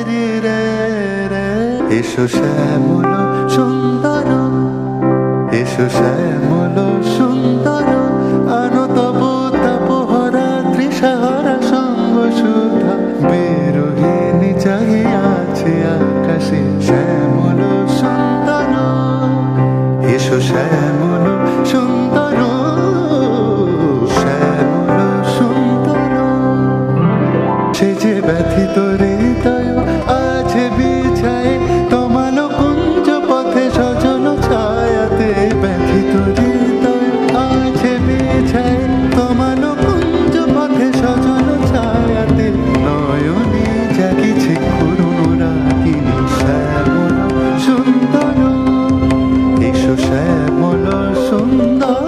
রে রে রে। এসো শ্যামল সুন্দর, এসো শ্যামল সুন্দর, আনো তব তাপহরা তৃষাহারা সঙ্গ সুধা। বিরোহিণী চাহিয়া আছে আকাশে শ্যামল সুন্দর। এসো শ্যামল সুন্দর, শ্যামল সুন্দর। সে যে ব্যথিত হৃদয় আছে বিছায়ে তোমার কুঞ্জ পথে সজল ছায়াতে। ব্যথিত হৃদয় আছে বিছায়ে তোমার কুঞ্জ পথে সজল ছায়াতে। নয়নে জাগিছে করুণ রাগিনী শ্যামল সুন্দর। এসো শ্যামল সুন্দর।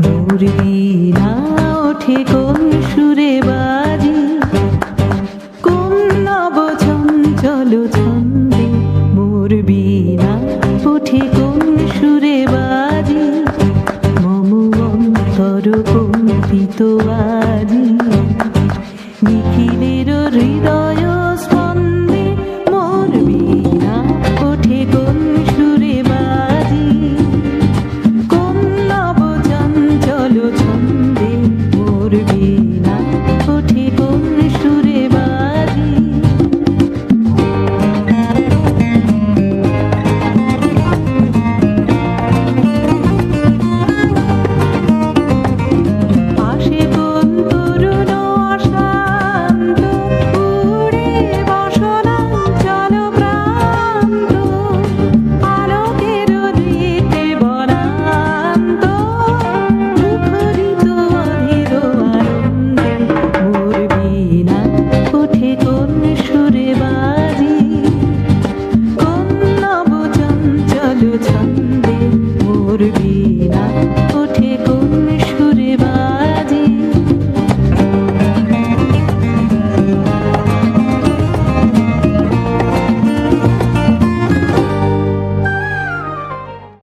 মুরলি